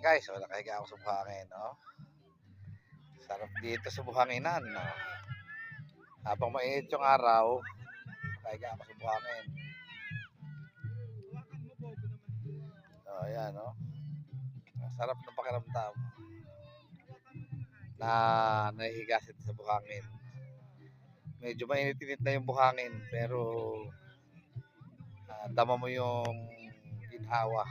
guys, so nakahiga ako sa buhangin, no? Sarap dito sa buhanginan, no? Habang mainit yung araw, nakahiga ako sa buhangin. So, ayan, no? Sarap ng pakiramdam na nahihiga sa buhangin. Medyo mainit-init na yung buhangin, pero dama mo yung ginhawa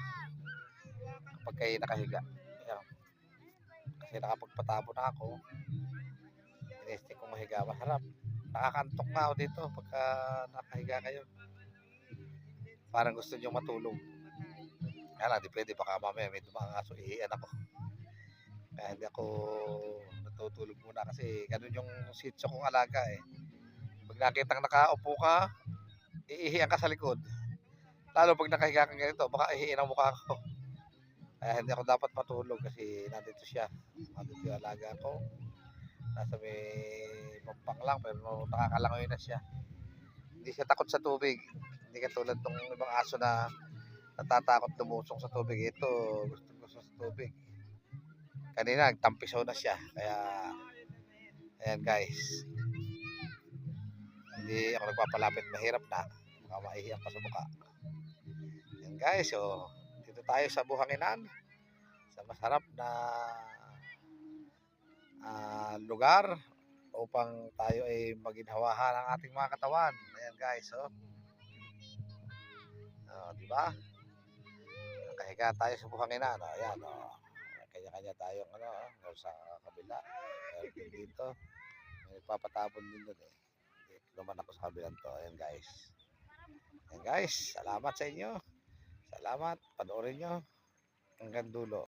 kapag kayo nakahiga. Ayan. Kasi nakapagpatabo na ako, inisip kong mahiga, masarap. Nakakantok na ako dito pagka nakahiga kayo. Parang gusto nyo matulog. Kaya lang, di pwede, baka mamaya may dumang aso, ihiyan ako. Kaya hindi ako natutulog muna kasi ganun yung sitso kong alaga eh. Pag nakitang nakaupo ka, iihiyan ka sa likod. Lalo pag nakahiga ka ganito, baka ihiyan ang mukha ko. Kaya hindi ako dapat matulog kasi nandito siya. Nandito yung alaga ko. Nasa may pampang lang pero nakakalangoy na siya. Hindi siya takot sa tubig. Hindi katulad ng ibang aso na natatakot lumusong sa tubig. Ito, gusto sa tubig. Kanina, nagtampisaw na siya. Kaya, ayan guys. Hindi ako nagpapalapit. Mahirap na. Baka maihiyak pa sa mukha. Ayan guys, so, dito tayo sa buhanginan. Sa masarap na lugar upang tayo ay maginhawahan ang ating mga katawan. Ayan guys, so. Di ba? Nakahiga tayo sa buhanginan. Ayan, kanya-kanya tayong sa kabila. Pero dito, may papatapon din doon eh. Naman ako sa kabilang to. Ayan guys. Ayan guys, salamat sa inyo. Salamat. Panoorin nyo hanggang dulo.